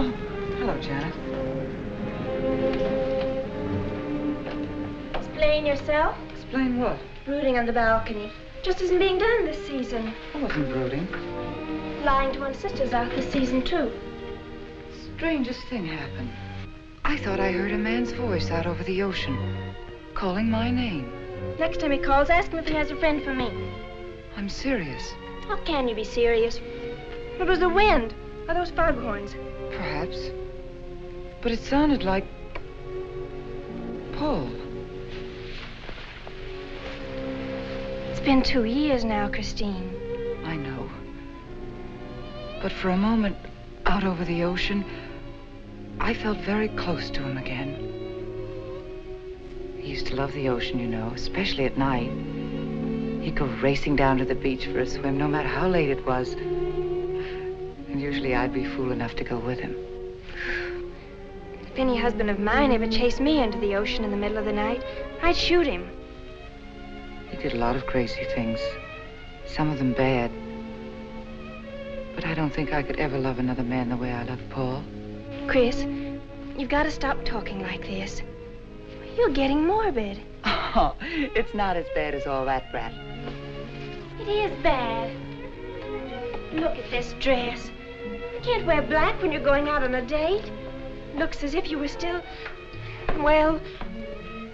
Oh, hello, Janet. Explain yourself. Explain what? Brooding on the balcony. Just isn't being done this season. I wasn't brooding. Lying to one's sisters out this season, too. Strangest thing happened. I thought I heard a man's voice out over the ocean, calling my name. Next time he calls, ask him if he has a friend for me. I'm serious. How can you be serious? It was the wind, or those foghorns. Perhaps. But it sounded like Paul. It's been 2 years now, Christine. I know. But for a moment, out over the ocean, I felt very close to him again. He used to love the ocean, you know, especially at night. He'd go racing down to the beach for a swim, no matter how late it was. And usually I'd be fool enough to go with him. If any husband of mine ever chased me into the ocean in the middle of the night, I'd shoot him. He did a lot of crazy things, some of them bad. But I don't think I could ever love another man the way I love Paul. Chris, you've got to stop talking like this. You're getting morbid. Oh, it's not as bad as all that, Brat. It is bad. Look at this dress. You can't wear black when you're going out on a date. Looks as if you were still, well...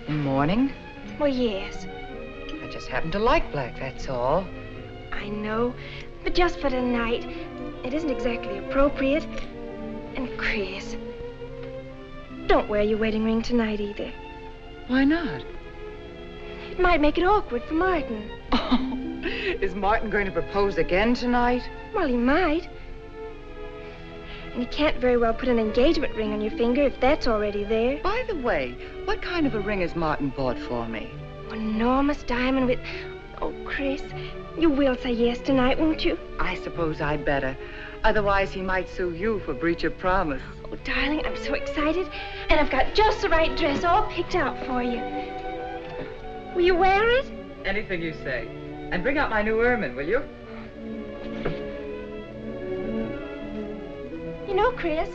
In mourning? Well, yes. I just happen to like black, that's all. I know, but just for tonight, it isn't exactly appropriate. And Chris, don't wear your wedding ring tonight either. Why not? It might make it awkward for Martin. Oh, is Martin going to propose again tonight? Well, he might. And you can't very well put an engagement ring on your finger if that's already there. By the way, what kind of a ring has Martin bought for me? An enormous diamond with... Oh, Chris, you will say yes tonight, won't you? I suppose I'd better. Otherwise, he might sue you for breach of promise. Oh, darling, I'm so excited. And I've got just the right dress all picked out for you. Will you wear it? Anything you say. And bring out my new ermine, will you? You know, Chris,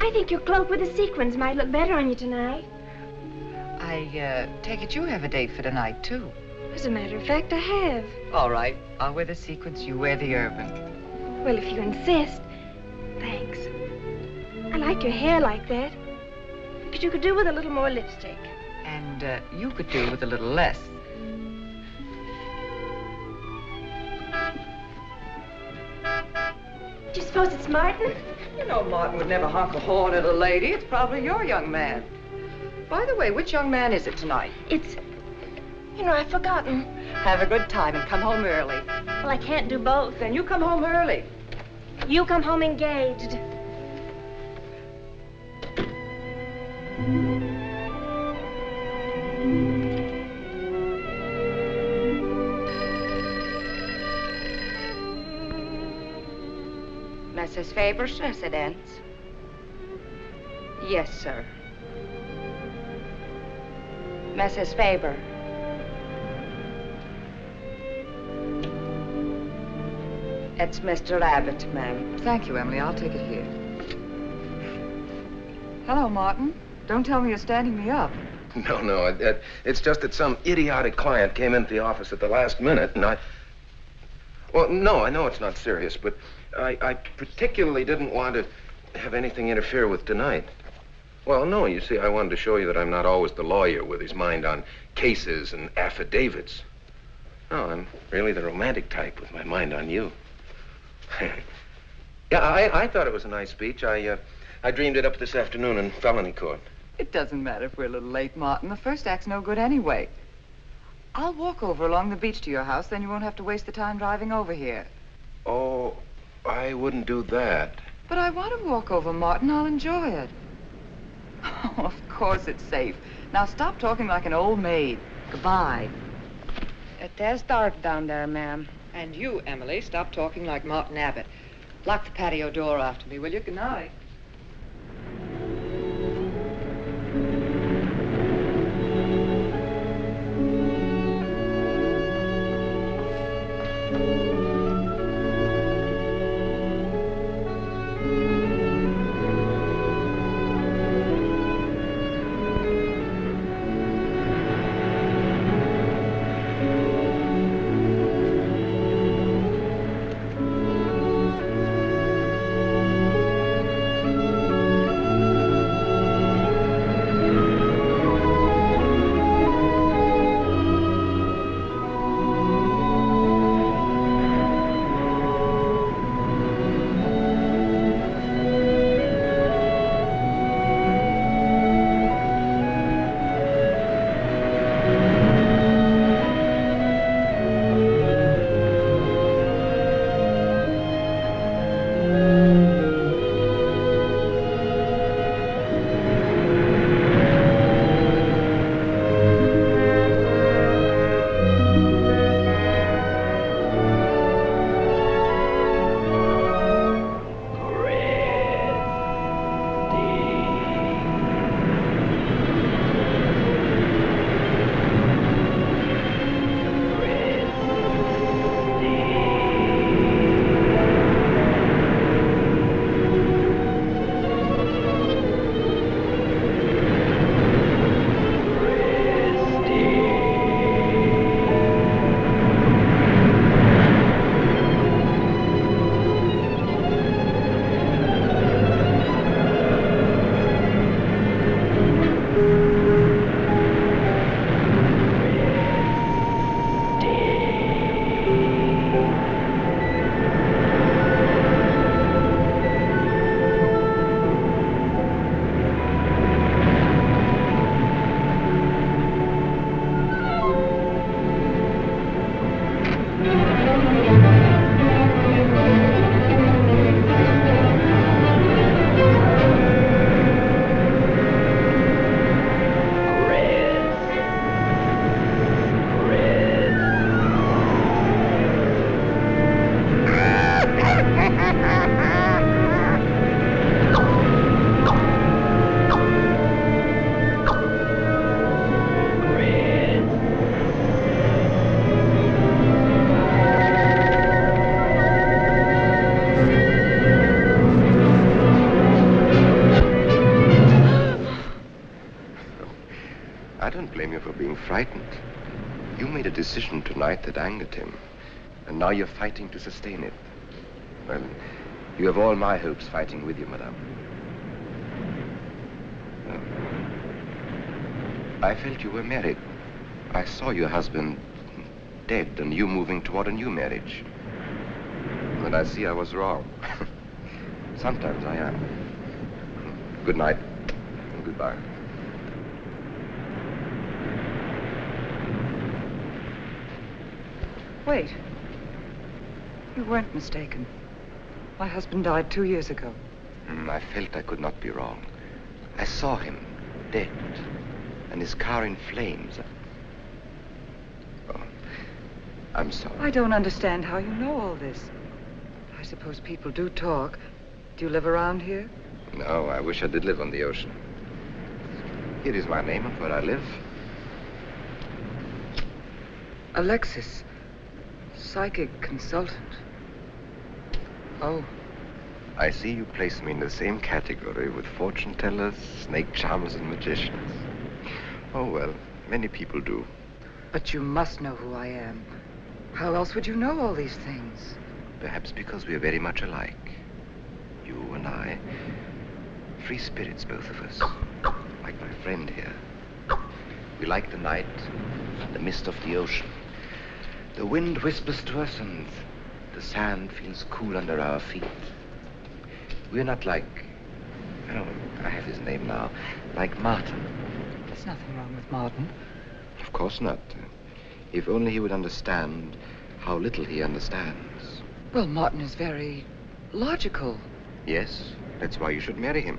I think your cloak with the sequins might look better on you tonight. I take it you have a date for tonight, too. As a matter of fact, I have. All right. I'll wear the sequins, you wear the ermine. Well, if you insist. Thanks. I like your hair like that. But you could do with a little more lipstick. And you could do with a little less. Do you suppose it's Martin? You know Martin would never honk a horn at a lady. It's probably your young man. By the way, which young man is it tonight? It's... You know, I've forgotten. Have a good time and come home early. Well, I can't do both. Then you come home early. You come home engaged. Mrs. Faber's residence? Yes, sir. Mrs. Faber. It's Mr. Abbott, ma'am. Thank you, Emily. I'll take it here. Hello, Martin. Don't tell me you're standing me up. No. It's just that some idiotic client came into the office at the last minute, and I... Well, no, I know it's not serious, but I particularly didn't want to have anything interfere with tonight. Well, no, you see, I wanted to show you that I'm not always the lawyer with his mind on cases and affidavits. No, I'm really the romantic type with my mind on you. Yeah, I thought it was a nice speech. I dreamed it up this afternoon in felony court. It doesn't matter if we're a little late, Martin. The first act's no good anyway. I'll walk over along the beach to your house, then you won't have to waste the time driving over here. Oh, I wouldn't do that. But I want to walk over, Martin. I'll enjoy it. Oh, of course it's safe. Now stop talking like an old maid. Goodbye. It is dark down there, ma'am. And you, Emily, stop talking like Martin Abbott. Lock the patio door after me, will you? Good night. don't blame you for being frightened. You made a decision tonight that angered him, and now you're fighting to sustain it. Well, you have all my hopes fighting with you, madame. I felt you were married. I saw your husband dead and you moving toward a new marriage. And I see I was wrong. Sometimes I am. Good night and goodbye. Wait. You weren't mistaken. My husband died 2 years ago. I felt I could not be wrong. I saw him dead and his car in flames. Oh, I'm sorry. I don't understand how you know all this. I suppose people do talk. Do you live around here? No, I wish I did live on the ocean. Here is my name and where I live. Alexis. Psychic consultant. Oh. I see you place me in the same category with fortune tellers, snake charmers, and magicians. Oh, well, many people do. But you must know who I am. How else would you know all these things? Perhaps because we are very much alike. You and I. Free spirits, both of us. Like my friend here. We like the night and the mist of the ocean. The wind whispers to us and the sand feels cool under our feet. We're not like, oh, I have his name now, like Martin. There's nothing wrong with Martin. Of course not. If only he would understand how little he understands. Well, Martin is very logical. Yes, that's why you should marry him.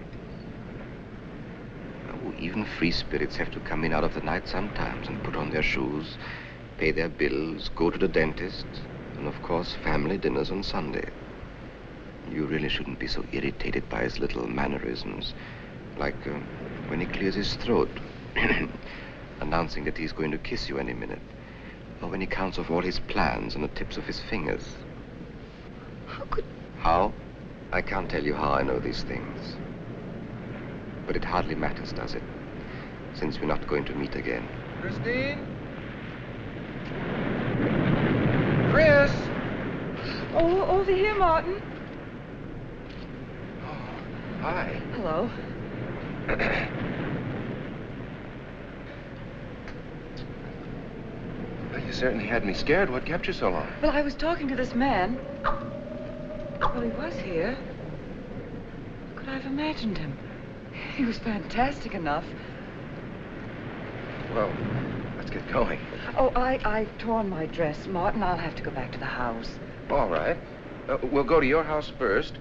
Oh, even free spirits have to come in out of the night sometimes and put on their shoes, pay their bills, go to the dentist, and of course, family dinners on Sunday. You really shouldn't be so irritated by his little mannerisms, like when he clears his throat, announcing that he's going to kiss you any minute, or when he counts off all his plans on the tips of his fingers. How could... How? I can't tell you how I know these things. But it hardly matters, does it? Since we're not going to meet again. Christine? Chris! Oh, over here, Martin. Oh, hi. Hello. Well, you certainly had me scared. What kept you so long? Well, I was talking to this man. Well, he was here. Could I have imagined him? He was fantastic enough. Well, let's get going. Oh, I've torn my dress, Martin. I'll have to go back to the house. All right. We'll go to your house first,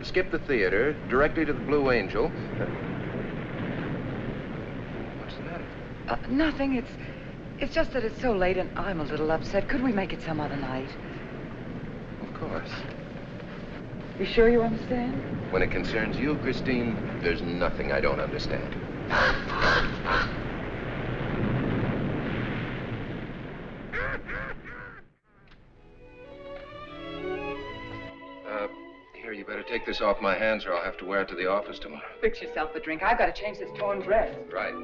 skip the theater, directly to the Blue Angel. What's the matter? Nothing. It's just that it's so late and I'm a little upset. Could we make it some other night? Of course. You sure you understand? When it concerns you, Christine, there's nothing I don't understand. Here, you better take this off my hands or I'll have to wear it to the office tomorrow. Fix yourself a drink. I've got to change this torn dress. Right.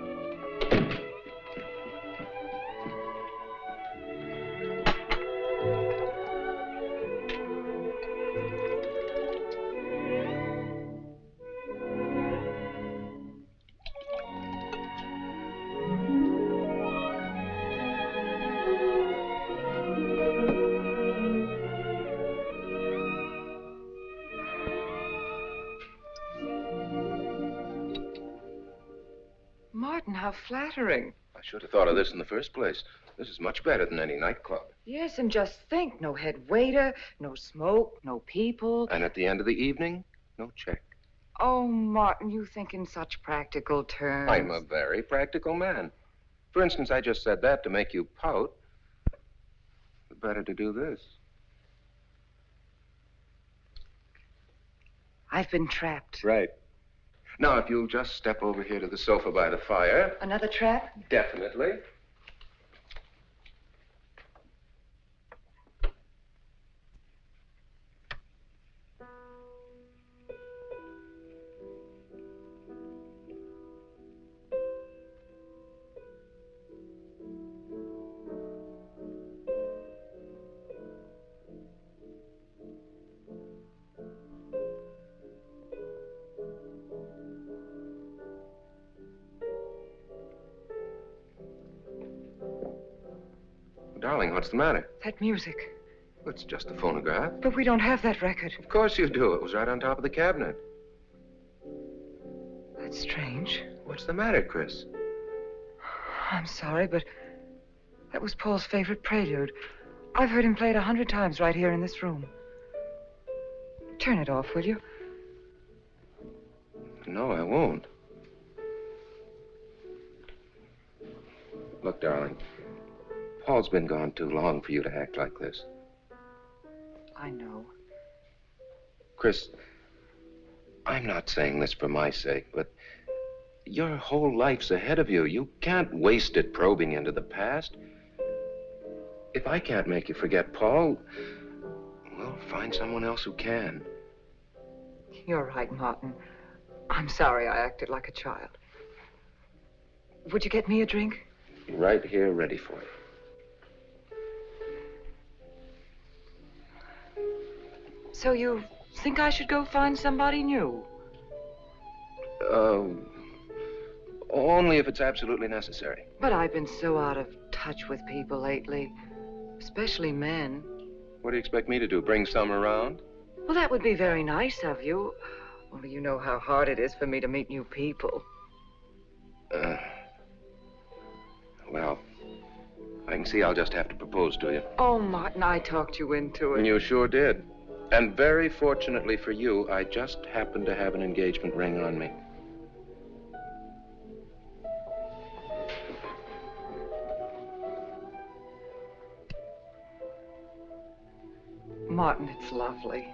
Martin, how flattering. I should have thought of this in the first place. This is much better than any nightclub. Yes, and just think, no head waiter, no smoke, no people. And at the end of the evening, no check. Oh, Martin, you think in such practical terms. I'm a very practical man. For instance, I just said that to make you pout. Better to do this. I've been trapped. Right. Now, if you'll just step over here to the sofa by the fire. Another trap? Definitely. Darling, what's the matter? That music. It's just a phonograph. But we don't have that record. Of course you do. It was right on top of the cabinet. That's strange. What's the matter, Chris? I'm sorry, but that was Paul's favorite prelude. I've heard him play it 100 times right here in this room. Turn it off, will you? No, I won't. Look, darling, Paul's been gone too long for you to act like this. I know. Chris, I'm not saying this for my sake, but your whole life's ahead of you. You can't waste it probing into the past. If I can't make you forget Paul, we'll find someone else who can. You're right, Martin. I'm sorry I acted like a child. Would you get me a drink? Right here, ready for you. So you think I should go find somebody new? Only if it's absolutely necessary. But I've been so out of touch with people lately, especially men. What do you expect me to do, bring some around? Well, that would be very nice of you. Only you know how hard it is for me to meet new people. Well, I can see I'll just have to propose to you. Oh, Martin, I talked you into it. And you sure did. And very fortunately for you, I just happened to have an engagement ring on me. Martin, it's lovely.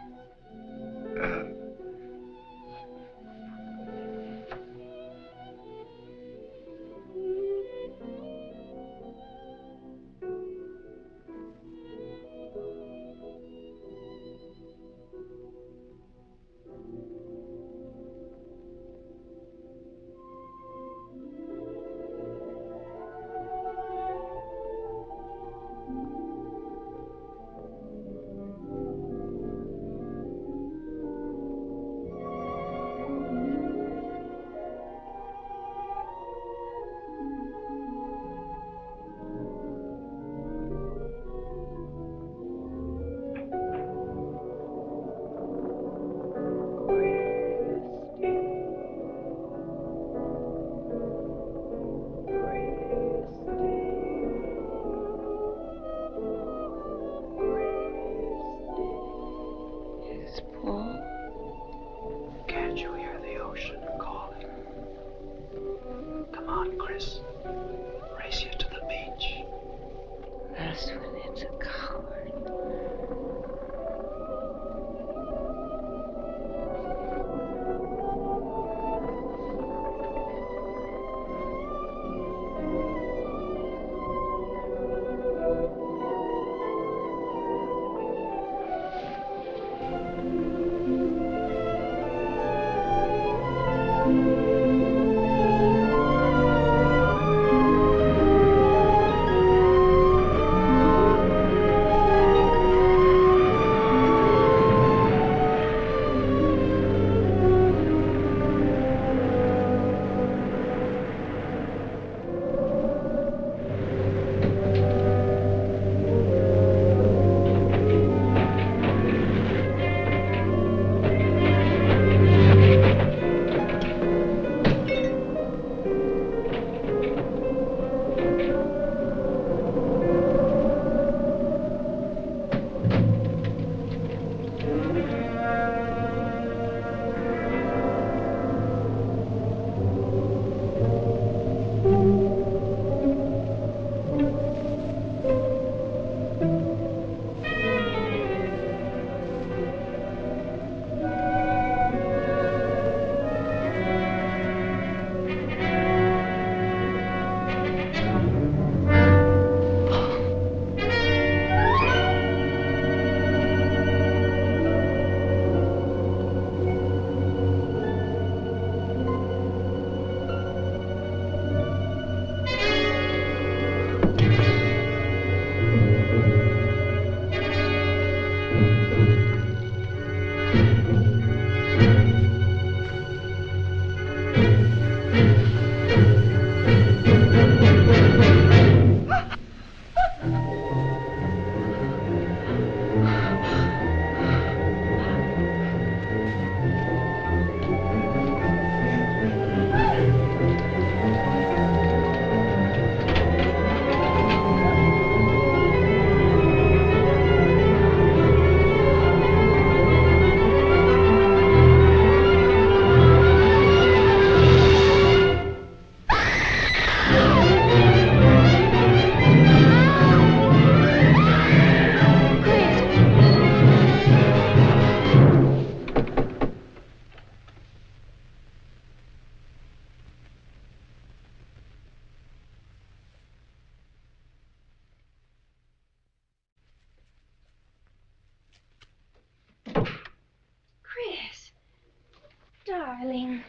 darling.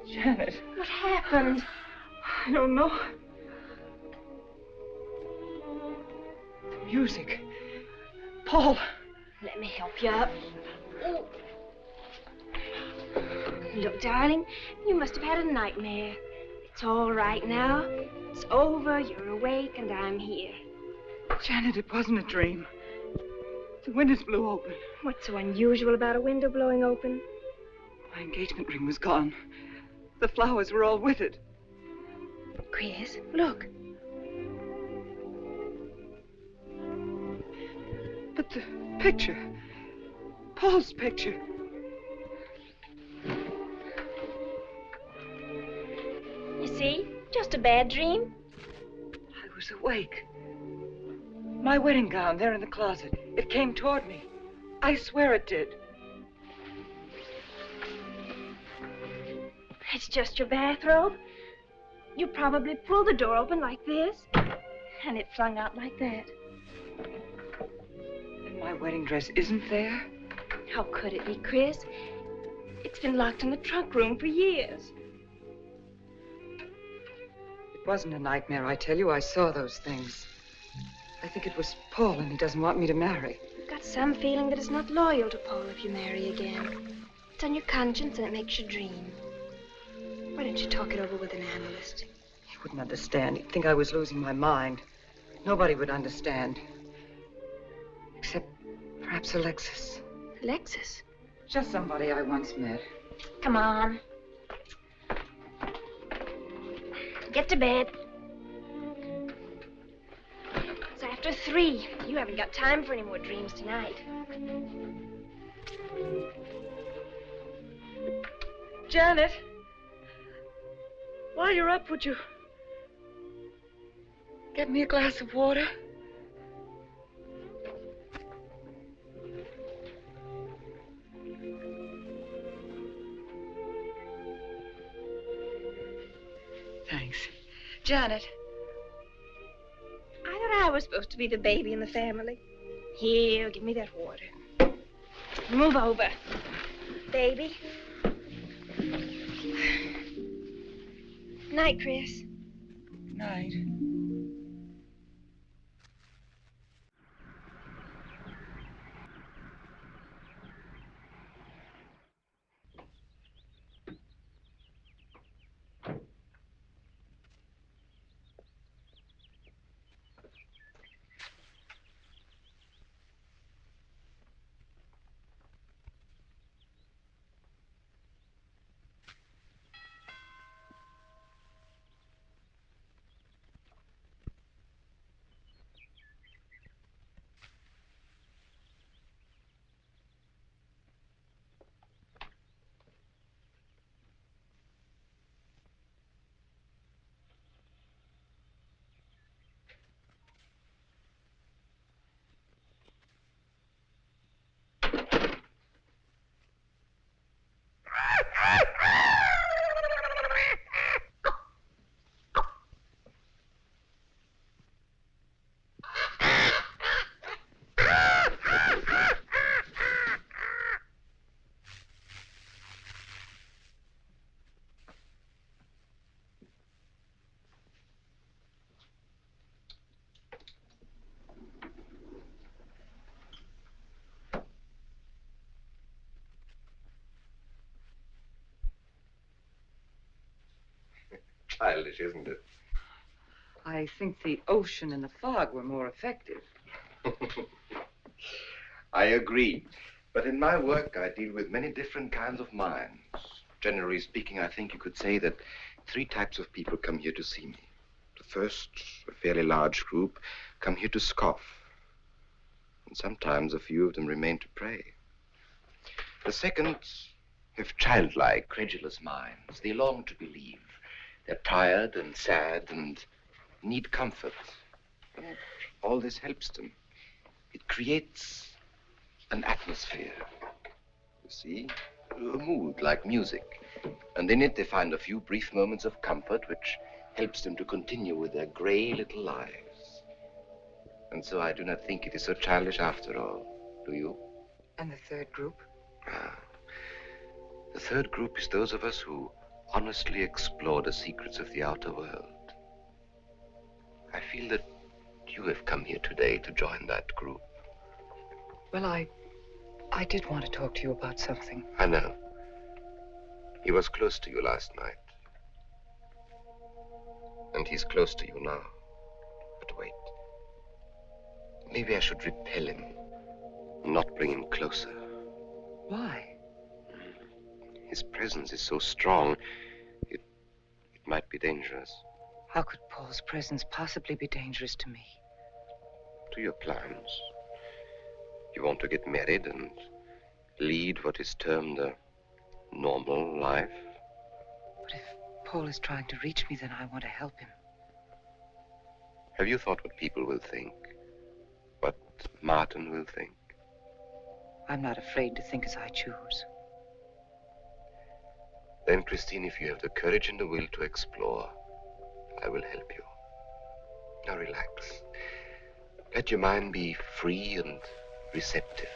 Janet, What happened? I don't know. The music. Paul. Let me help you up. Oh. Look, darling, you must have had a nightmare. It's all right now. It's over, you're awake, and I'm here. Janet, it wasn't a dream. The windows blew open. What's so unusual about a window blowing open? My engagement ring was gone. The flowers were all with it. Chris, look. But the picture. Paul's picture. You see? Just a bad dream. I was awake. My wedding gown there in the closet. It came toward me. I swear it did. It's just your bathrobe. You probably pulled the door open like this, and it flung out like that. And my wedding dress isn't there? How could it be, Chris? It's been locked in the trunk room for years. It wasn't a nightmare, I tell you. I saw those things. I think it was Paul, and he doesn't want me to marry. I've got some feeling that it's not loyal to Paul if you marry again. It's on your conscience, and it makes you dream. Why don't you talk it over with an analyst? He wouldn't understand. He'd think I was losing my mind. Nobody would understand. Except perhaps Alexis. Alexis? Just somebody I once met. Come on. Get to bed. It's after 3. You haven't got time for any more dreams tonight. Janet, while you're up, would you get me a glass of water? Thanks. Janet. I thought I was supposed to be the baby in the family. Here, give me that water. Move over, baby. Night, Chris. Night. Childish, isn't it? I think the ocean and the fog were more effective. I agree. But in my work, I deal with many different kinds of minds. Generally speaking, I think you could say that 3 types of people come here to see me. The first, a fairly large group, come here to scoff. And sometimes a few of them remain to pray. The second have childlike, credulous minds. They long to believe. They're tired and sad and need comfort. And all this helps them. It creates an atmosphere. You see? A mood like music. And in it they find a few brief moments of comfort which helps them to continue with their gray little lives. And so I do not think it is so childish after all. Do you? And the third group? The third group is those of us who honestly explore the secrets of the outer world. I feel that you have come here today to join that group. Well, I did want to talk to you about something. I know. He was close to you last night. And he's close to you now. But wait. Maybe I should repel him, not bring him closer. Why? His presence is so strong, it might be dangerous. How could Paul's presence possibly be dangerous to me? To your plans. You want to get married and lead what is termed a normal life. But if Paul is trying to reach me, then I want to help him. Have you thought what people will think? What Martin will think? I'm not afraid to think as I choose. Then, Christine, if you have the courage and the will to explore, I will help you. Now relax. Let your mind be free and receptive.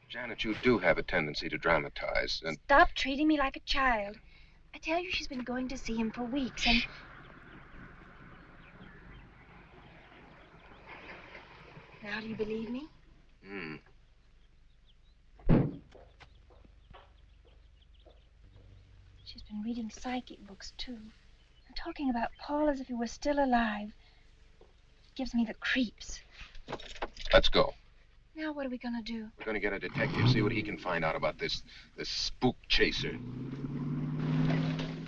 Janet, you do have a tendency to dramatize, and... Stop treating me like a child. I tell you, she's been going to see him for weeks, and... Now, do you believe me? She's been reading psychic books, too. And talking about Paul as if he were still alive. It gives me the creeps. Let's go. Now, what are we going to do? We're going to get a detective, see what he can find out about this spook chaser.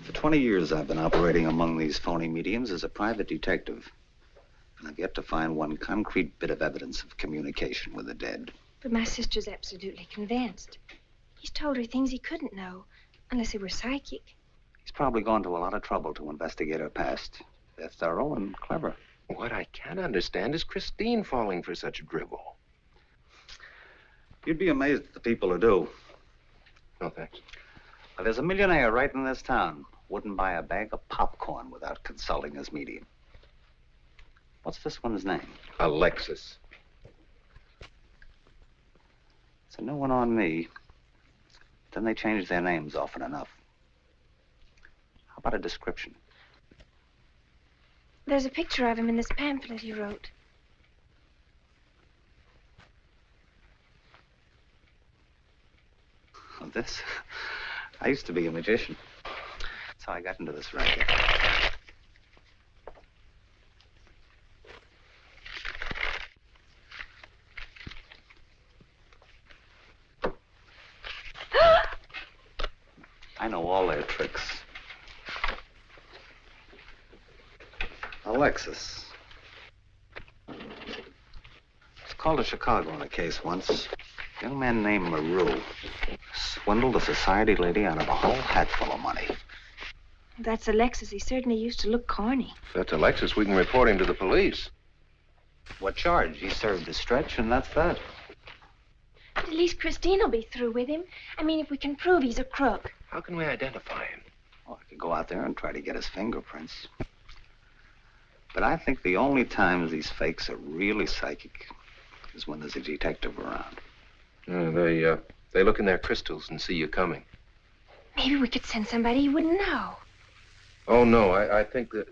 For 20 years, I've been operating among these phony mediums as a private detective. And I've yet to find one concrete bit of evidence of communication with the dead. But my sister's absolutely convinced. He's told her things he couldn't know, unless he were psychic. He's probably gone to a lot of trouble to investigate her past. They're thorough and clever. What I can't understand is Christine falling for such drivel. You'd be amazed at the people who do. No, thanks. Well, there's a millionaire right in this town. Wouldn't buy a bag of popcorn without consulting his medium. What's this one's name? Alexis. It's a new one on me. Then they change their names often enough. How about a description? There's a picture of him in this pamphlet he wrote. Oh, this? I used to be a magician. That's how I got into this racket. I know all their tricks. Alexis. It's called to Chicago on a case once. A young man named Maru swindled a society lady out of a whole hatful of money. That's Alexis. He certainly used to look corny. If that's Alexis, we can report him to the police. What charge? He served his stretch, and that's that. But at least Christine will be through with him. I mean, if we can prove he's a crook. How can we identify him? Oh, I could go out there and try to get his fingerprints. But I think the only times these fakes are really psychic is when there's a detective around. They look in their crystals and see you coming. Maybe we could send somebody you wouldn't know. Oh, no, I think that...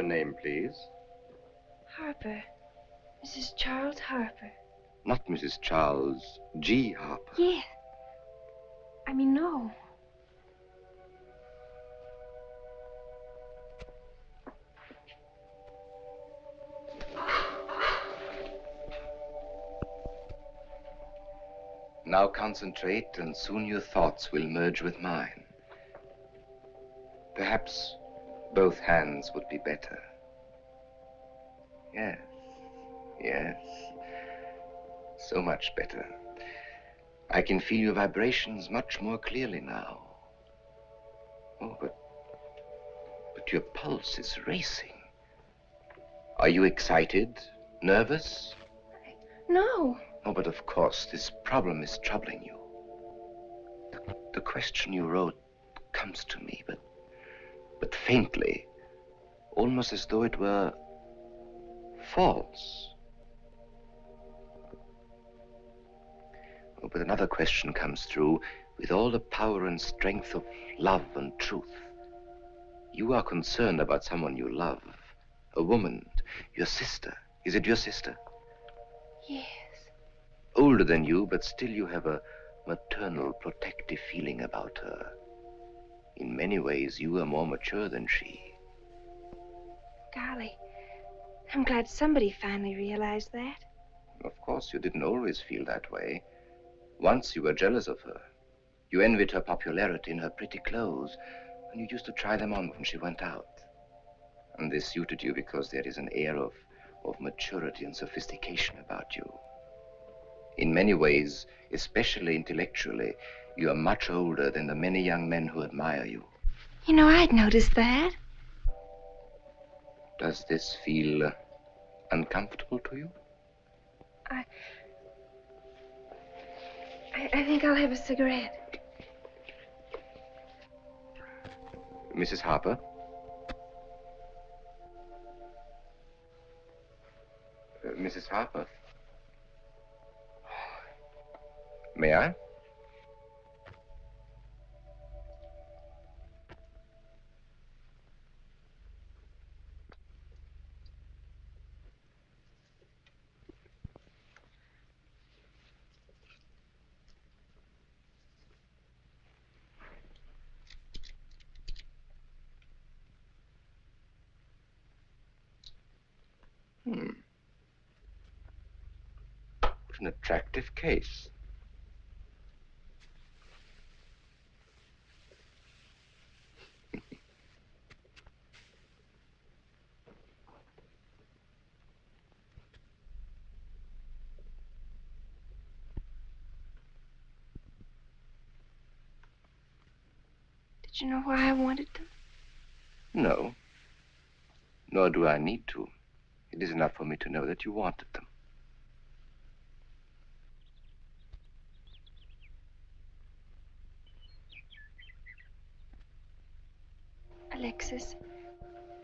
Your name, please. Harper. Mrs. Charles Harper. Not Mrs. Charles G. Harper. Yeah. I mean, no. Now concentrate, and soon your thoughts will merge with mine. Perhaps both hands would be better. Yes, yes. So much better. I can feel your vibrations much more clearly now. Oh, but your pulse is racing. Are you excited? Nervous? No. Oh, but of course, this problem is troubling you. The question you wrote comes to me, but faintly, almost as though it were false. Oh, but another question comes through with all the power and strength of love and truth. You are concerned about someone you love, a woman, your sister. Is it your sister? Yes. Older than you, but still you have a maternal, protective feeling about her. In many ways, you are more mature than she. Golly, I'm glad somebody finally realized that. Of course, you didn't always feel that way. Once you were jealous of her. You envied her popularity in her pretty clothes, and you used to try them on when she went out. And this suited you because there is an air of maturity and sophistication about you. In many ways, especially intellectually, you are much older than the many young men who admire you. You know, I'd noticed that. Does this feel uncomfortable to you? I think I'll have a cigarette. Mrs. Harper? Mrs. Harper? May I? What an attractive case. Did you know why I wanted them? No. Nor do I need to. It is enough for me to know that you wanted them. Alexis,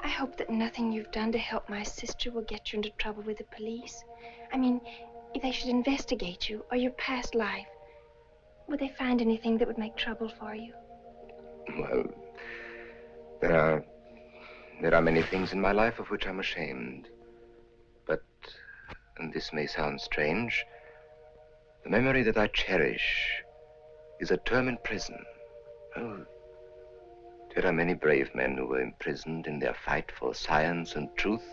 I hope that nothing you've done to help my sister will get you into trouble with the police. I mean, if they should investigate you or your past life, would they find anything that would make trouble for you? Well, there are many things in my life of which I'm ashamed. But, and this may sound strange, the memory that I cherish is a term in prison. Oh, there are many brave men who were imprisoned in their fight for science and truth,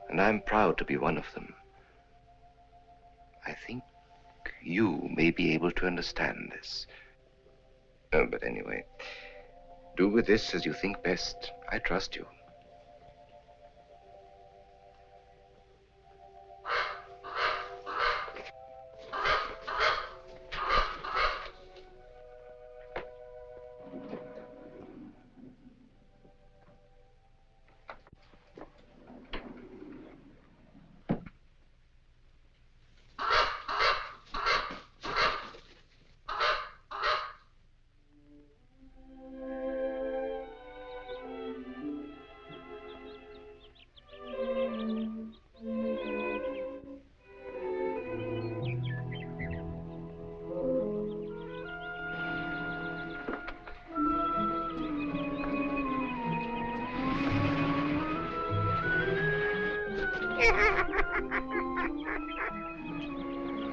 and I'm proud to be one of them. I think you may be able to understand this. Oh, but anyway, do with this as you think best. I trust you.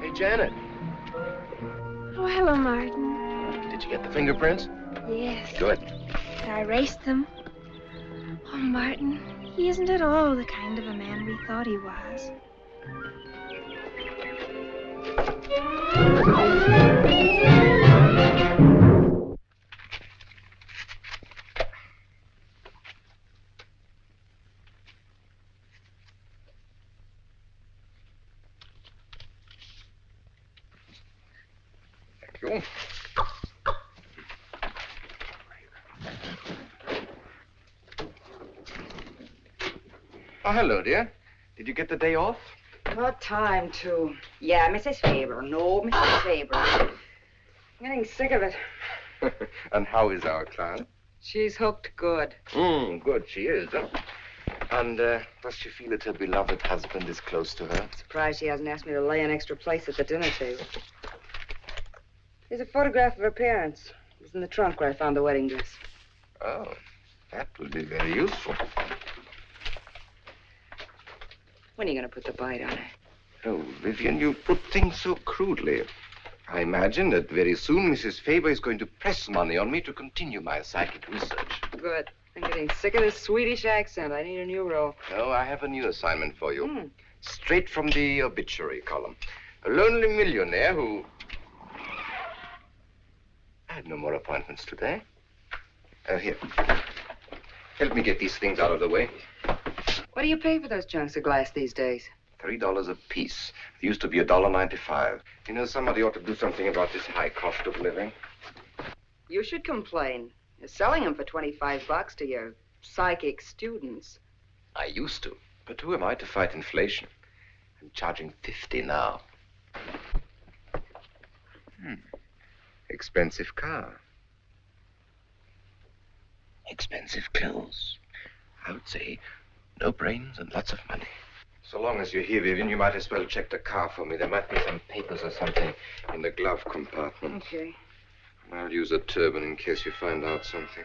Hey, Janet. Oh, hello, Martin. Did you get the fingerprints? Yes. Good. But I erased them. Oh, Martin, he isn't at all the kind of a man we thought he was. Thank you. Oh, hello, dear. Did you get the day off? What time to? Yeah, Mrs. Faber. No, Mrs. Faber. I'm getting sick of it. And how is our client? She's hooked good. Good, she is. Huh? And does she feel that her beloved husband is close to her? Surprised she hasn't asked me to lay an extra place at the dinner table. Here's a photograph of her parents. It was in the trunk where I found the wedding dress. Oh, that will be very useful. When are you going to put the bite on her? Oh, Vivian, you put things so crudely. I imagine that very soon Mrs. Faber is going to press money on me to continue my psychic research. Good. I'm getting sick of this Swedish accent. I need a new role. No, I have a new assignment for you. Straight from the obituary column. A lonely millionaire who... I had no more appointments today. Here. Help me get these things out of the way. What do you pay for those chunks of glass these days? $3 a piece. It used to be $1.95. You know, somebody ought to do something about this high cost of living. You should complain. You're selling them for $25 to your psychic students. I used to. But who am I to fight inflation? I'm charging $50 now. Expensive car. Expensive clothes. I would say no brains and lots of money. So long as you're here, Vivian, you might as well check the car for me. There might be some papers or something in the glove compartment. Okay. I'll use a turban in case you find out something.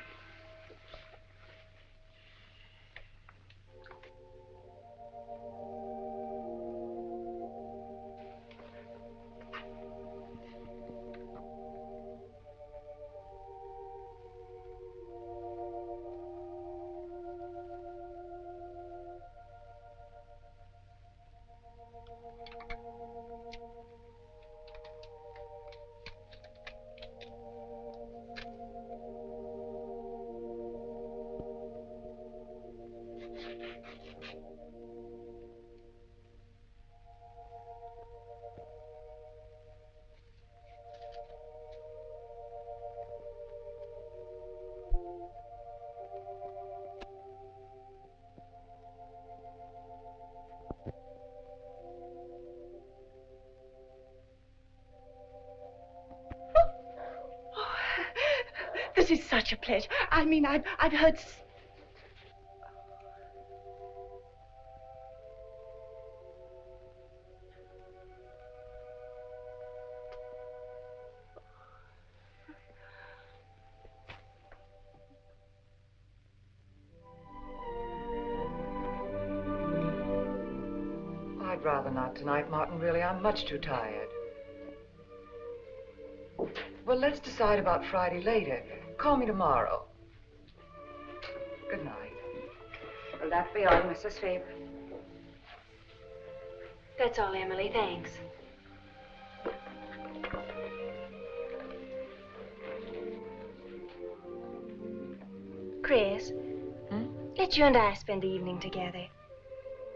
This is such a pleasure. I mean, I've heard... I'd rather not tonight, Martin, really. I'm much too tired. Well, let's decide about Friday later. Call me tomorrow. Good night. Will that be all, Mrs. Faber? That's all, Emily. Thanks. Chris, let you and I spend the evening together.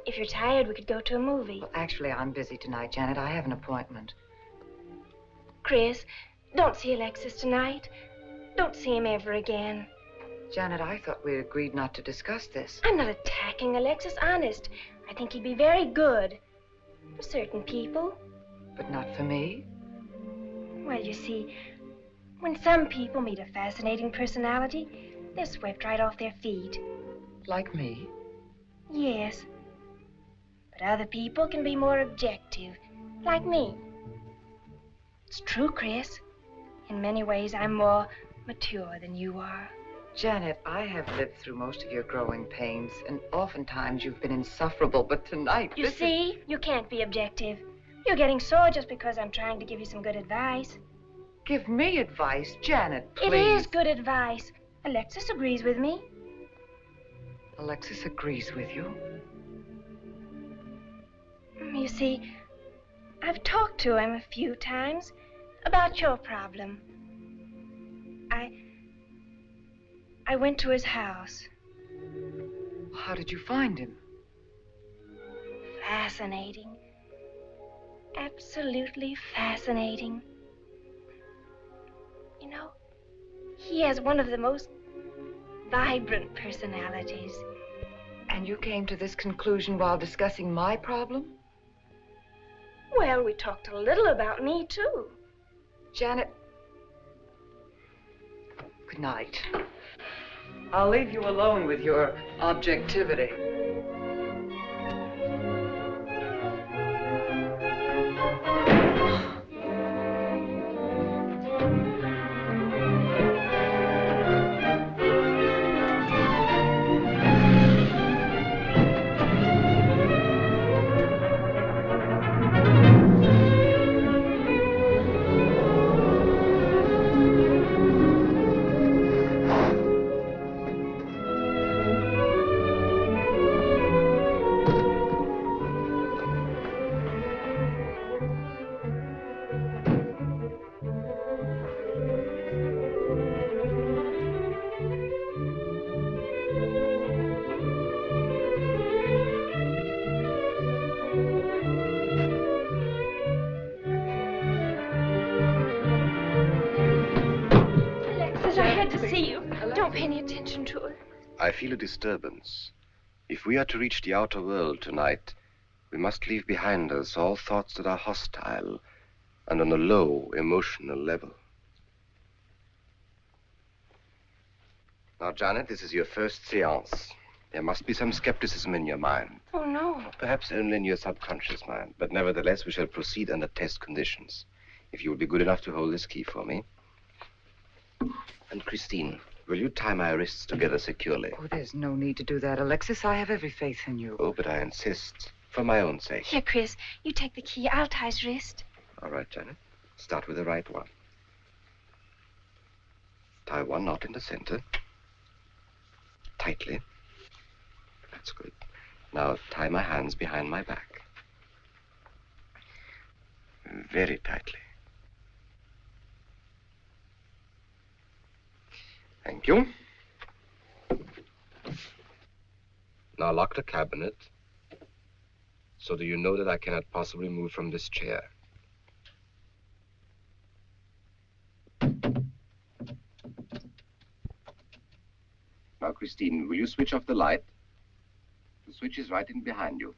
If you're tired, we could go to a movie. Well, actually, I'm busy tonight, Janet. I have an appointment. Chris, don't see Alexis tonight. Don't see him ever again. Janet, I thought we agreed not to discuss this. I'm not attacking Alexis, honest. I think he'd be very good for certain people. But not for me? Well, you see, when some people meet a fascinating personality, they're swept right off their feet. Like me? Yes. But other people can be more objective, like me. It's true, Chris. In many ways, I'm more mature than you are. Janet, I have lived through most of your growing pains, and oftentimes you've been insufferable, but tonight, You see, you can't be objective. You're getting sore just because I'm trying to give you some good advice. Give me advice, Janet, please. It is good advice. Alexis agrees with me. Alexis agrees with you? You see, I've talked to him a few times about your problem. I went to his house. How did you find him? Fascinating. Absolutely fascinating. You know, he has one of the most vibrant personalities. And you came to this conclusion while discussing my problem? Well, we talked a little about me, too. Janet, good night. I'll leave you alone with your objectivity. I feel a disturbance. If we are to reach the outer world tonight, we must leave behind us all thoughts that are hostile and on a low emotional level. Now, Janet, this is your first seance. There must be some skepticism in your mind. Oh, no. Perhaps only in your subconscious mind, but nevertheless, we shall proceed under test conditions. If you will be good enough to hold this key for me. And Christine, will you tie my wrists together securely? Oh, there's no need to do that, Alexis. I have every faith in you. Oh, but I insist. For my own sake. Here, Chris, you take the key. I'll tie his wrist. All right, Janet. Start with the right one. Tie one knot in the center. Tightly. That's good. Now tie my hands behind my back. Very tightly. Thank you. Now lock the cabinet. So do you know that I cannot possibly move from this chair? Now, Christine, will you switch off the light? The switch is right in behind you.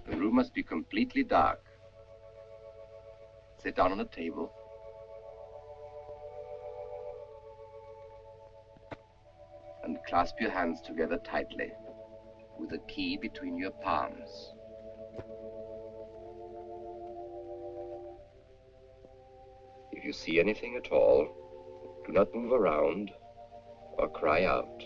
The room must be completely dark. Sit down on a table. And clasp your hands together tightly, with the key between your palms. If you see anything at all, do not move around or cry out.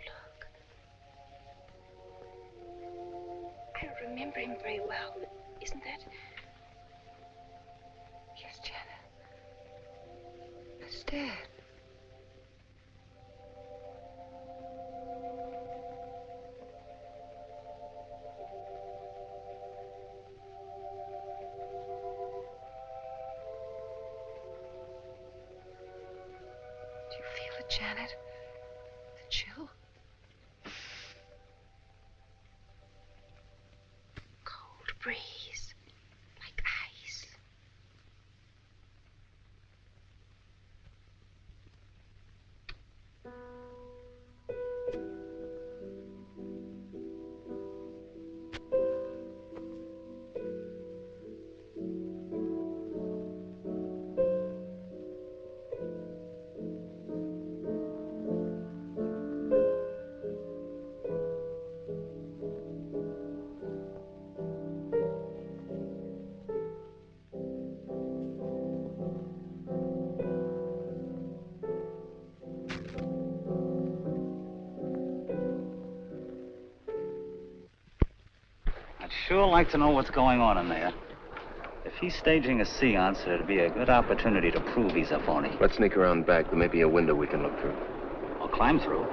Look. I don't remember him very well, but isn't that... Yes, Janet. He's dead. Do you feel it, Janet? The chill? sure like to know what's going on in there. If he's staging a seance, it'd be a good opportunity to prove he's a phony. Let's sneak around back. There may be a window we can look through. I'll climb through.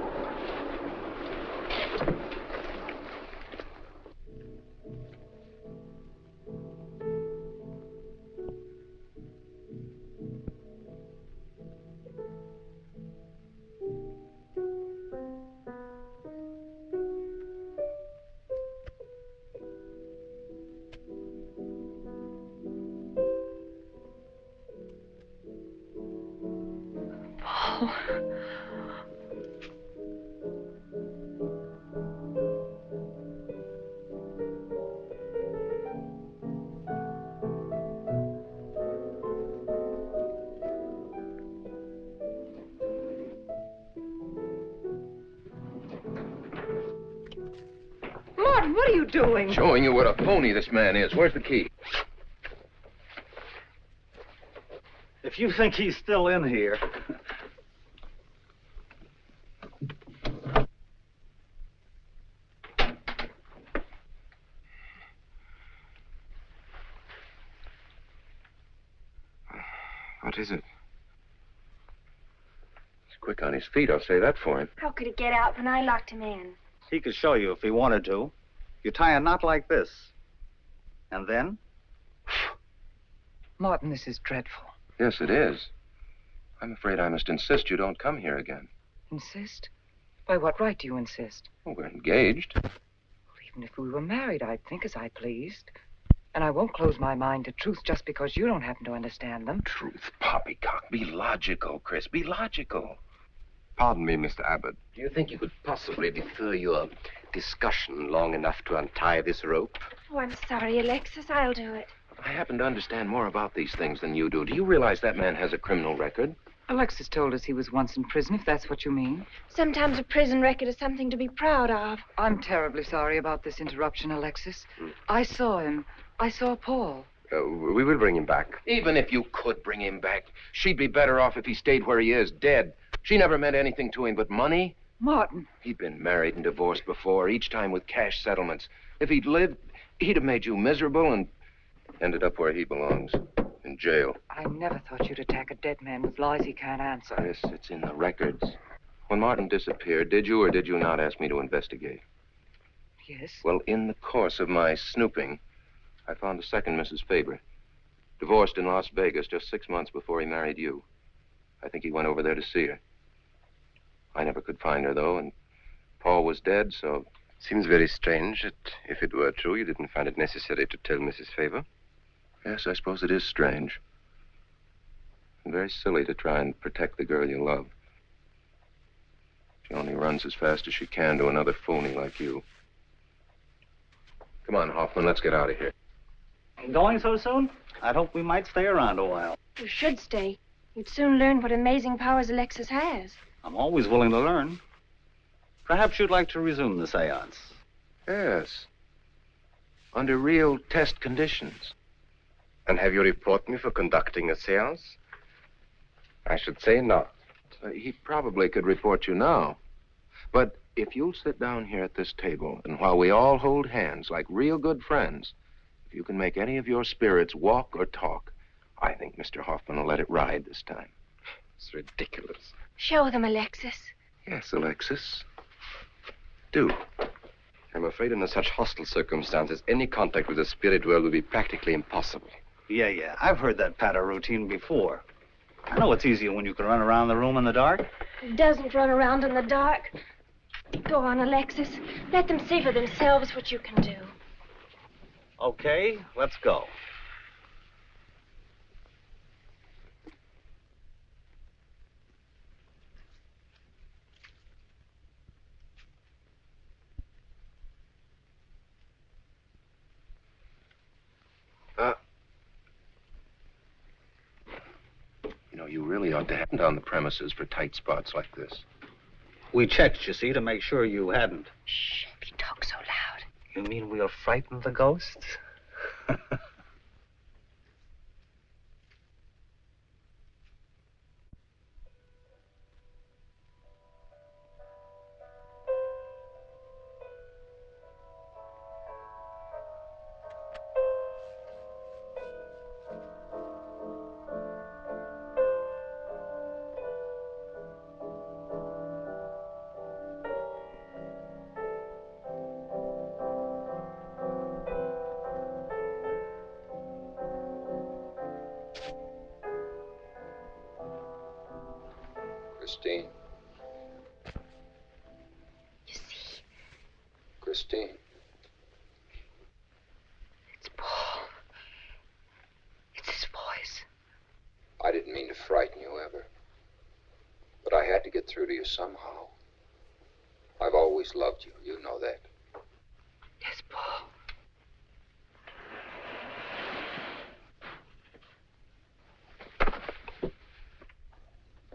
Martin, what are you doing? Showing you what a phony this man is. Where's the key? If you think he's still in here... What is it? He's quick on his feet, I'll say that for him. How could he get out when I locked him in? He could show you if he wanted to. You tie a knot like this. And then? Martin, this is dreadful. Yes, it is. I'm afraid I must insist you don't come here again. Insist? By what right do you insist? Well, we're engaged. Well, even if we were married, I'd think as I pleased. And I won't close my mind to truth just because you don't happen to understand them. Truth, poppycock. Be logical, Chris. Be logical. Pardon me, Mr. Abbott. Do you think you could possibly defer your discussion long enough to untie this rope? Oh, I'm sorry, Alexis. I'll do it. I happen to understand more about these things than you do. Do you realize that man has a criminal record? Alexis told us he was once in prison, if that's what you mean. Sometimes a prison record is something to be proud of. I'm terribly sorry about this interruption, Alexis. I saw him. I saw Paul. We will bring him back. Even if you could bring him back, she'd be better off if he stayed where he is, dead. She never meant anything to him but money. Martin. He'd been married and divorced before, each time with cash settlements. If he'd lived, he'd have made you miserable and ended up where he belongs, in jail. I never thought you'd attack a dead man with lies he can't answer. Yes, it's in the records. When Martin disappeared, did you or did you not ask me to investigate? Yes. Well, in the course of my snooping, I found a second Mrs. Faber, divorced in Las Vegas just 6 months before he married you. I think he went over there to see her. I never could find her, though, and Paul was dead, so... Seems very strange that if it were true, you didn't find it necessary to tell Mrs. Faber. Yes, I suppose it is strange. And very silly to try and protect the girl you love. She only runs as fast as she can to another phony like you. Come on, Hoffman, let's get out of here. Going so soon? I'd hope we might stay around a while. You should stay. You'd soon learn what amazing powers Alexis has. I'm always willing to learn. Perhaps you'd like to resume the seance. Yes. Under real test conditions. And have you report me for conducting a seance? I should say not. He probably could report you now. But if you'll sit down here at this table, and while we all hold hands like real good friends, if you can make any of your spirits walk or talk, I think Mr. Hoffman will let it ride this time. It's ridiculous. Show them, Alexis. Yes, Alexis. Do. I'm afraid under such hostile circumstances, any contact with the spirit world would be practically impossible. Yeah. I've heard that patter routine before. I know it's easier when you can run around the room in the dark. He doesn't run around in the dark. Go on, Alexis. Let them see for themselves what you can do. Okay, let's go. You really ought to have on the premises for tight spots like this. We checked, you see, to make sure you hadn't. Shh, you talk so loud. You mean we'll frighten the ghosts? Christine. You see, Christine. it's Paul. It's his voice. I didn't mean to frighten you ever. But I had to get through to you somehow. I've always loved you. You know that. Yes, Paul.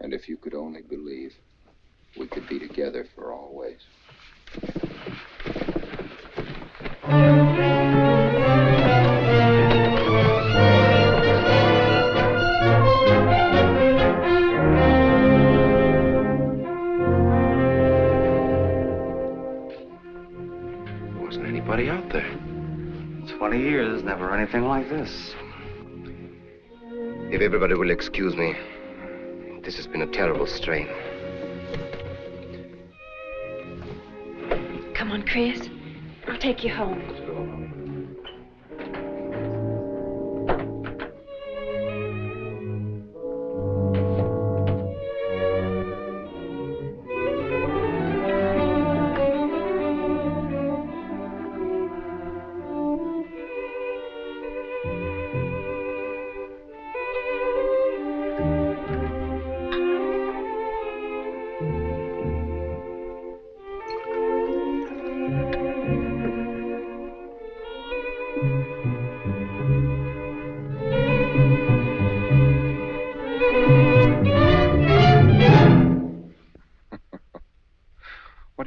And if you could only believe, we could be together for always. There wasn't anybody out there. 20 years, never anything like this. If everybody will excuse me, this has been a terrible strain. Come on, Chris. I'll take you home.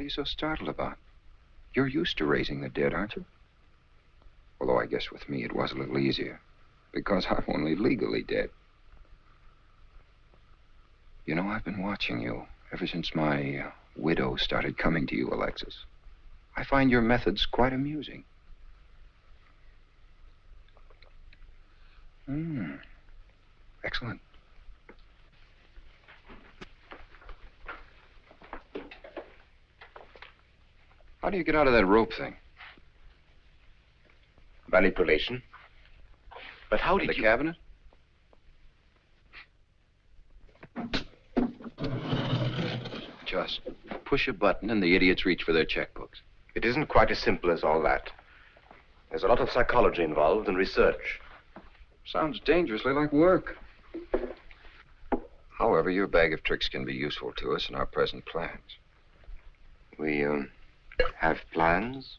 What are you so startled about? You're used to raising the dead, aren't you? Although I guess with me it was a little easier, because I'm only legally dead. You know, I've been watching you ever since my widow started coming to you, Alexis. I find your methods quite amusing. Excellent. How do you get out of that rope thing? Manipulation. But how did the you... cabinet? Just push a button and the idiots reach for their checkbooks. It isn't quite as simple as all that. There's a lot of psychology involved and research. Sounds dangerously like work. However, your bag of tricks can be useful to us in our present plans. We, have plans?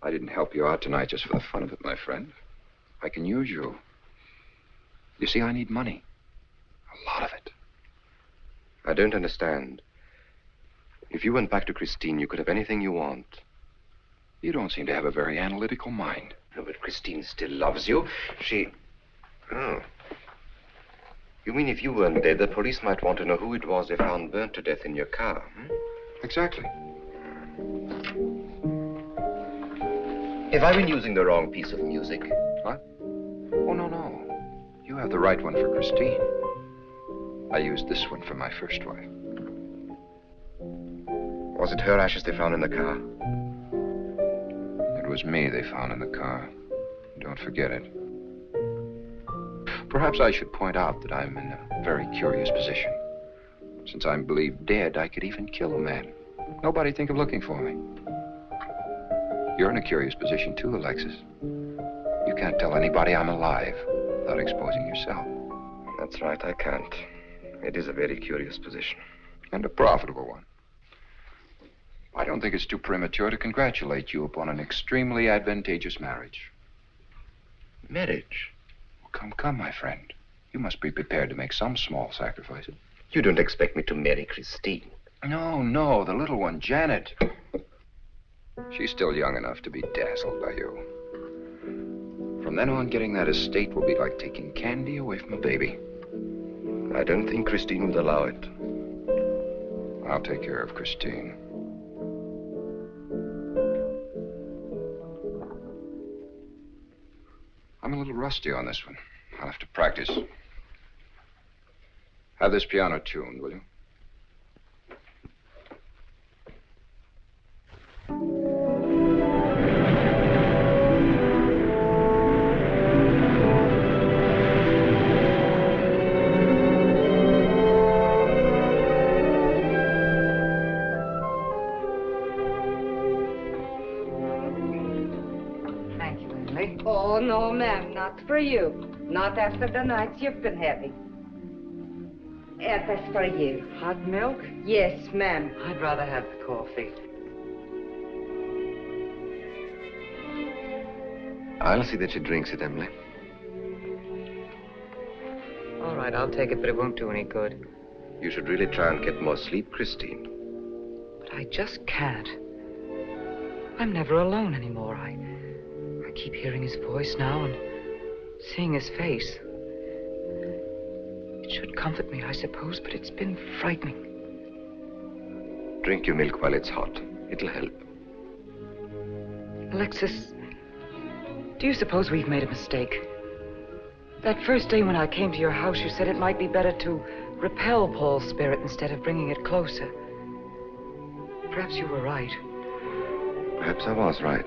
I didn't help you out tonight just for the fun of it, my friend. I can use you. You see, I need money. A lot of it. I don't understand. If you went back to Christine, you could have anything you want. You don't seem to have a very analytical mind. No, but Christine still loves you. She... Oh. You mean if you weren't dead, the police might want to know who it was they found burnt to death in your car, hmm? Exactly. Have I been using the wrong piece of music? What? Oh, no. You have the right one for Christine. I used this one for my first wife. Was it her ashes they found in the car? It was me they found in the car. Don't forget it. Perhaps I should point out that I'm in a very curious position. Since I'm believed dead, I could even kill a man. Nobody'd think of looking for me. You're in a curious position, too, Alexis. You can't tell anybody I'm alive without exposing yourself. That's right, I can't. It is a very curious position. And a profitable one. I don't think it's too premature to congratulate you upon an extremely advantageous marriage. Marriage? Well, come, my friend. You must be prepared to make some small sacrifices. You don't expect me to marry Christine? No, the little one, Janet. She's still young enough to be dazzled by you. From then on, getting that estate will be like taking candy away from a baby. I don't think Christine would allow it. I'll take care of Christine. I'm a little rusty on this one. I'll have to practice. Have this piano tuned, will you? ma'am, not for you. Not after the nights you've been having. And that's for you. Hot milk? Yes, ma'am. I'd rather have the coffee. I'll see that she drinks it, Emily. All right, I'll take it, but it won't do any good. You should really try and get more sleep, Christine. But I just can't. I'm never alone anymore. I keep hearing his voice now and seeing his face. It should comfort me, I suppose, but it's been frightening. Drink your milk while it's hot. It'll help. Alexis, do you suppose we've made a mistake? That first day when I came to your house, you said it might be better to repel Paul's spirit instead of bringing it closer. Perhaps you were right. Perhaps I was right.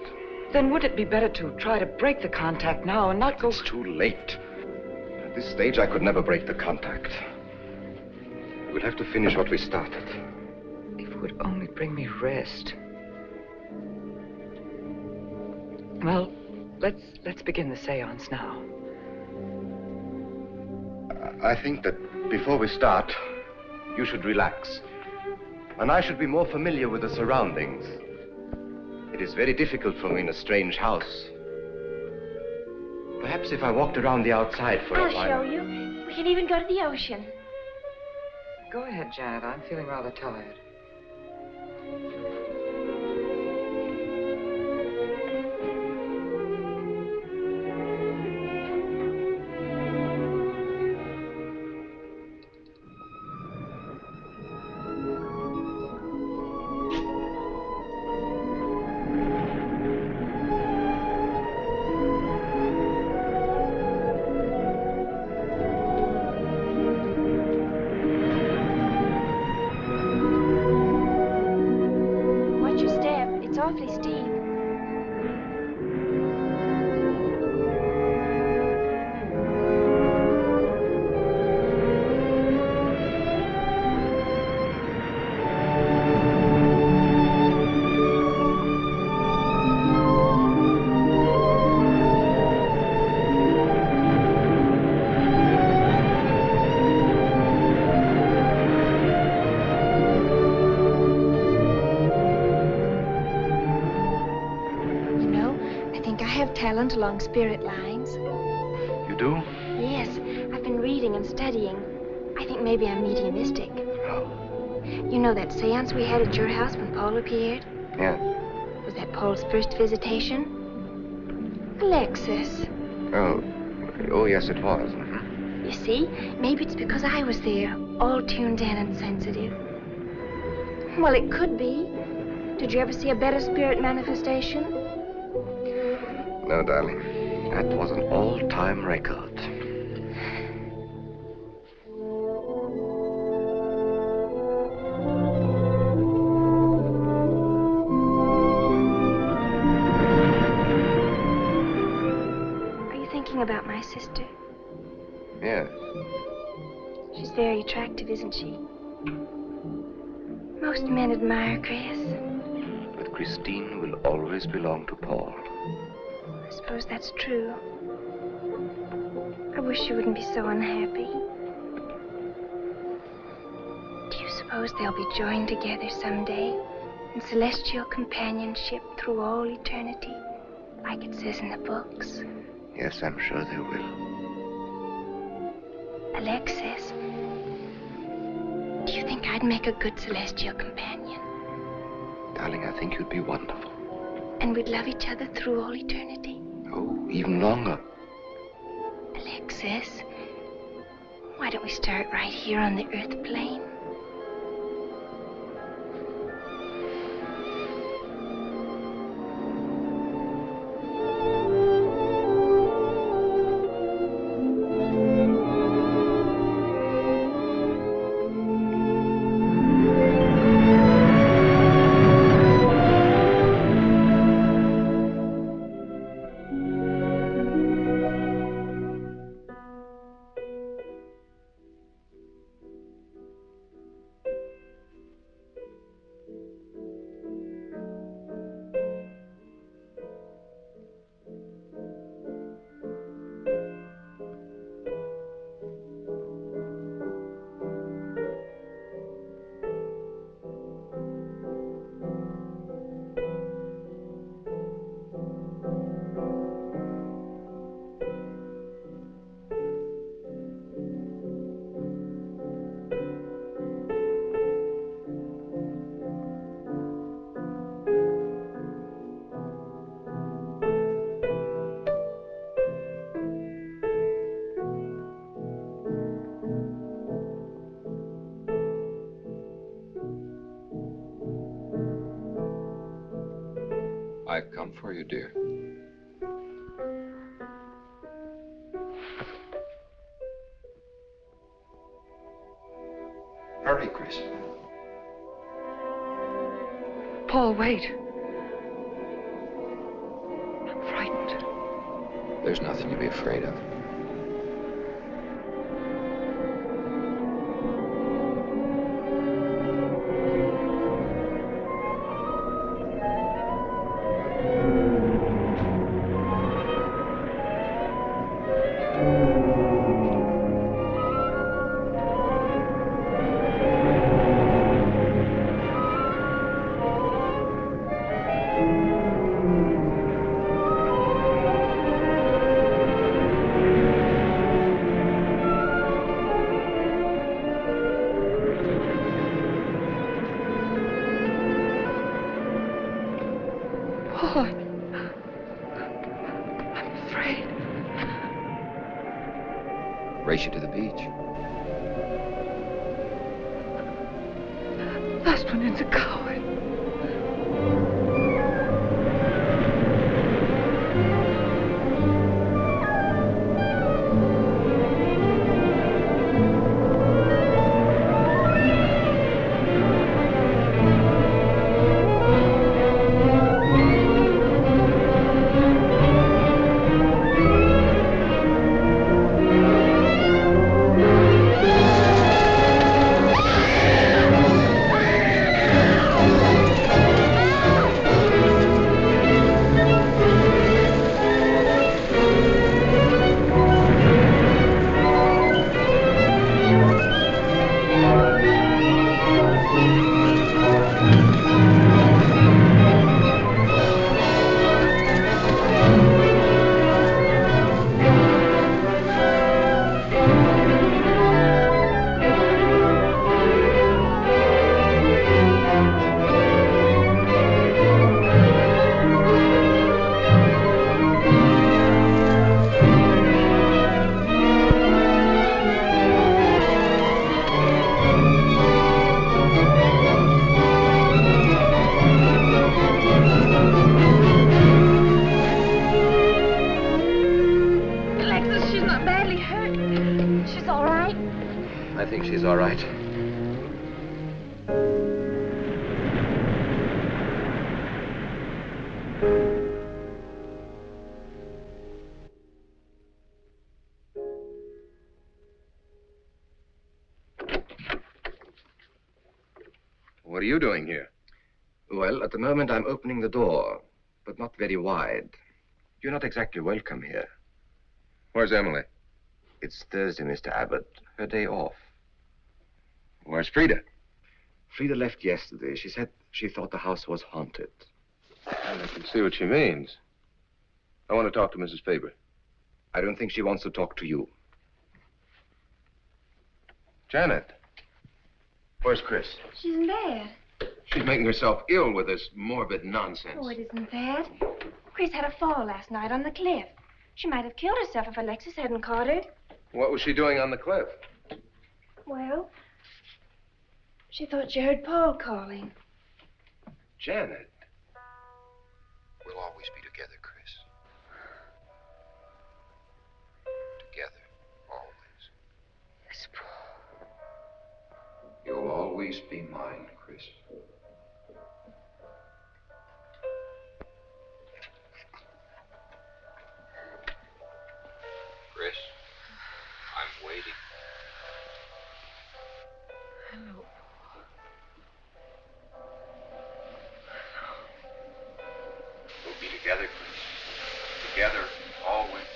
Then would it be better to try to break the contact now and not go... It's too late. At this stage, I could never break the contact. We'll have to finish what we started. If it would only bring me rest. Well, let's begin the seance now. I think that before we start, you should relax. And I should be more familiar with the surroundings. It is very difficult for me in a strange house. Perhaps if I walked around the outside for a while... I'll show you. We can even go to the ocean. Go ahead, Janet. I'm feeling rather tired. Along spirit lines. You do? Yes, I've been reading and studying. I think maybe I'm mediumistic. Oh. You know that seance we had at your house when Paul appeared? Yeah. Was that Paul's first visitation? Alexis. Oh, yes, it was. Mm-hmm. You see, maybe it's because I was there, all tuned in and sensitive. Well, it could be. Did you ever see a better spirit manifestation? No, darling. That was an all-time record. Are you thinking about my sister? Yes. She's very attractive, isn't she? Most men admire Grace. But Christine will always belong to Paul. I suppose that's true. I wish you wouldn't be so unhappy. Do you suppose they'll be joined together someday in celestial companionship through all eternity, like it says in the books? Yes, I'm sure they will. Alexis, do you think I'd make a good celestial companion? Darling, I think you'd be wonderful. And we'd love each other through all eternity? Oh, even longer. Alexis, why don't we start right here on the earth plane? I've come for you, dear. Hurry, Chris. Paul, wait. I'm frightened. There's nothing to be afraid of. Race you to the beach. Last one in's a coward. She's all right. What are you doing here? Well, at the moment I'm opening the door, but not very wide. You're not exactly welcome here. Where's Emily? It's Thursday, Mr. Abbott. Her day off. Where's Frida? Frida left yesterday. She said she thought the house was haunted. I can see what she means. I want to talk to Mrs. Faber. I don't think she wants to talk to you. Janet. Where's Chris? She's in bed. She's making herself ill with this morbid nonsense. Oh, it isn't that. Chris had a fall last night on the cliff. She might have killed herself if Alexis hadn't caught her. What was she doing on the cliff? Well, she thought she heard Paul calling. Janet. We'll always be together, Chris. Together, always. Yes, Paul. You'll always be mine, Chris. Chris, I'm waiting. Hello, Paul. We'll be together, Chris. Together, always.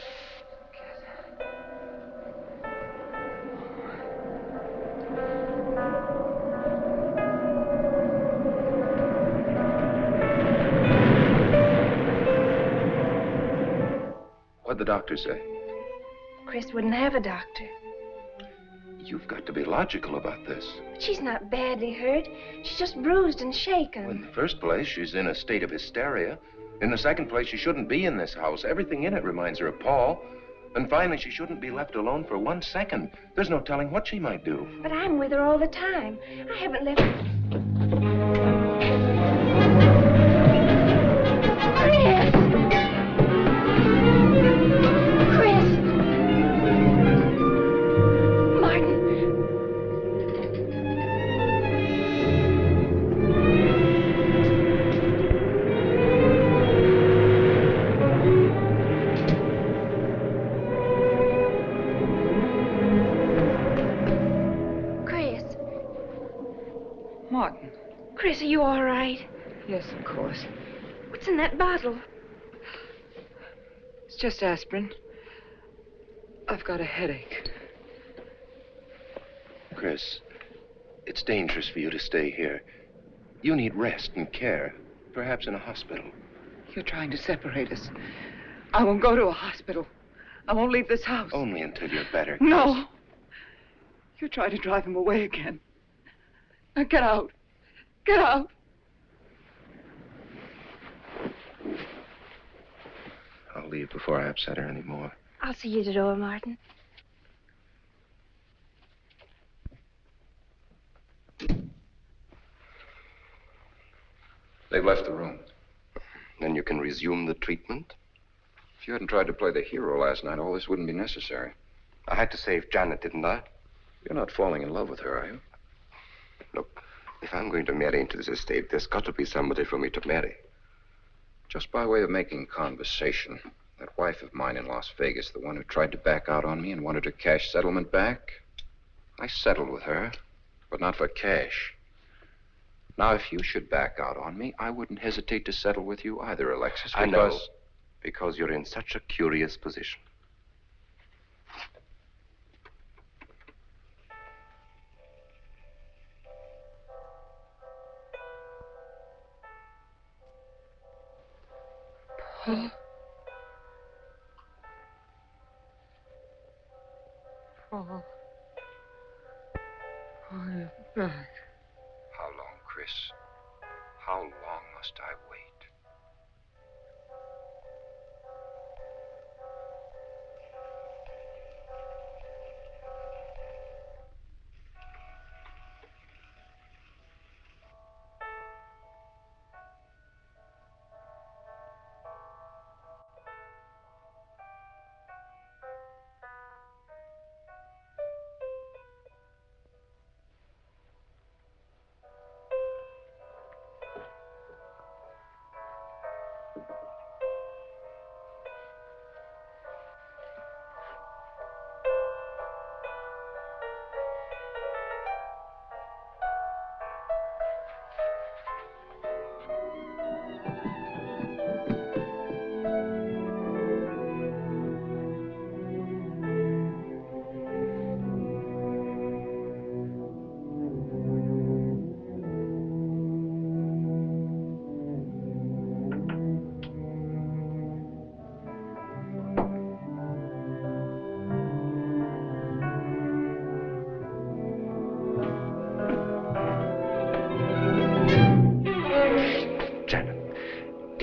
What'd the doctor say? Chris wouldn't have a doctor. You've got to be logical about this. But she's not badly hurt. She's just bruised and shaken. Well, in the first place, she's in a state of hysteria. In the second place, she shouldn't be in this house. Everything in it reminds her of Paul. And finally, she shouldn't be left alone for 1 second. There's no telling what she might do. But I'm with her all the time. I haven't left... Hurry Martin. Chris, are you all right? Yes, of course. What's in that bottle? It's just aspirin. I've got a headache. Chris, it's dangerous for you to stay here. You need rest and care, perhaps in a hospital. You're trying to separate us. I won't go to a hospital. I won't leave this house. Only until you're better, Chris. No. You're trying to drive him away again. Now get out. Get out. I'll leave before I upset her anymore. I'll see you at the door, Martin. They've left the room. Then you can resume the treatment? If you hadn't tried to play the hero last night, all this wouldn't be necessary. I had to save Janet, didn't I? You're not falling in love with her, are you? Look, if I'm going to marry into this estate, there's got to be somebody for me to marry. Just by way of making conversation, that wife of mine in Las Vegas, the one who tried to back out on me and wanted her cash settlement back, I settled with her, but not for cash. Now, if you should back out on me, I wouldn't hesitate to settle with you either, Alexis, because... I know, because you're in such a curious position. Paul. Paul. Oh, you're back. How long, Chris? How long must I wait?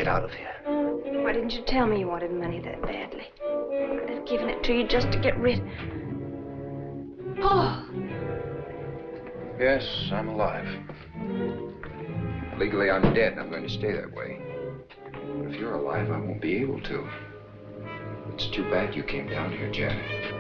Out of here. Why didn't you tell me you wanted money that badly? I'd have given it to you just to get rid. Paul! Yes, I'm alive. Legally, I'm dead, and I'm going to stay that way. But if you're alive, I won't be able to. It's too bad you came down here, Janet.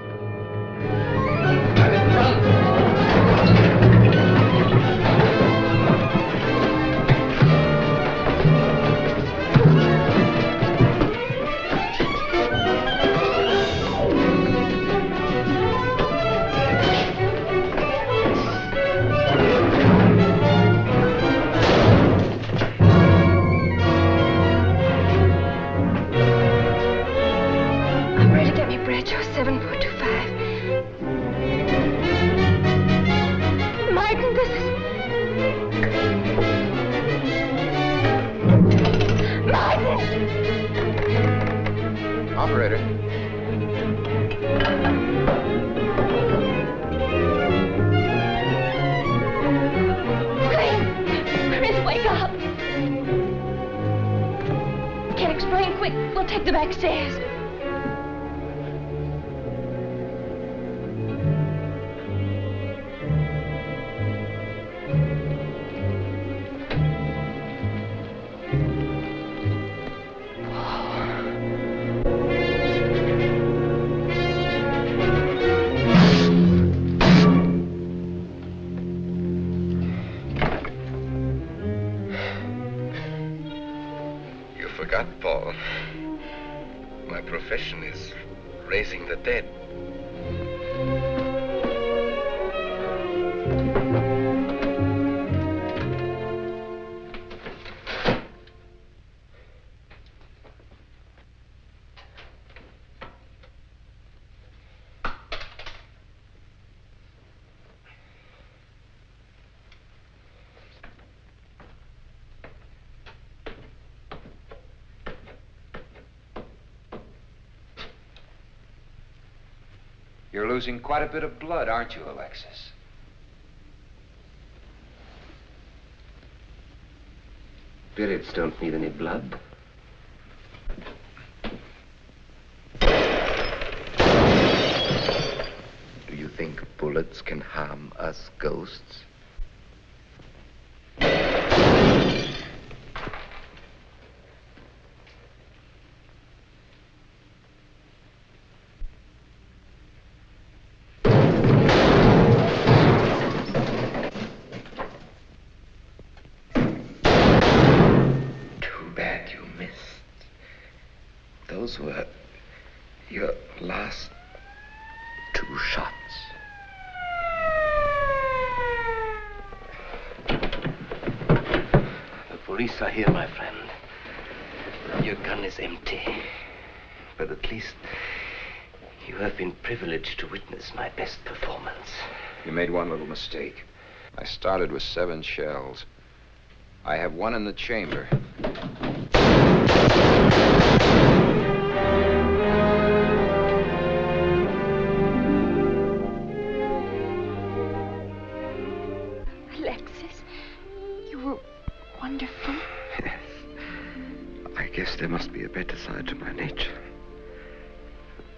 Paul. My profession is raising the dead. You're losing quite a bit of blood, aren't you, Alexis? Spirits don't need any blood. Do you think bullets can harm us ghosts? Those were your last 2 shots. The police are here, my friend. Your gun is empty. But at least you have been privileged to witness my best performance. You made one little mistake. I started with 7 shells. I have 1 in the chamber. Alexis, you were wonderful. Yes. I guess there must be a better side to my nature.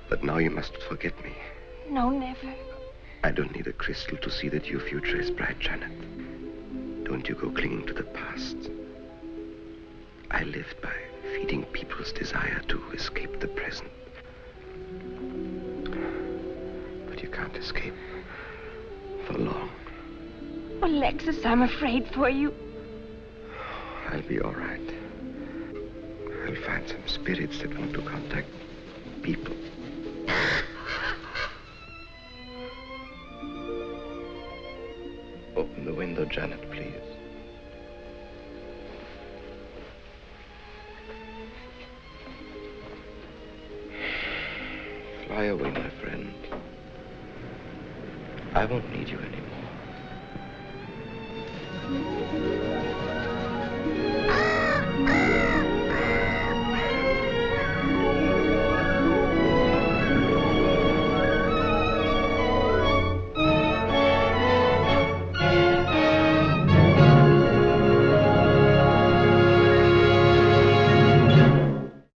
But now you must forget me. No, never. I don't need a crystal to see that your future is bright, Janet. Don't you go clinging to the past. I lived by feeding people's desire to escape the present. But you can't escape for long. Alexis, I'm afraid for you. I'll be all right. I'll find some spirits that want to contact people. Open the window, Janet, please. Fly away, my friend. I won't need you anymore.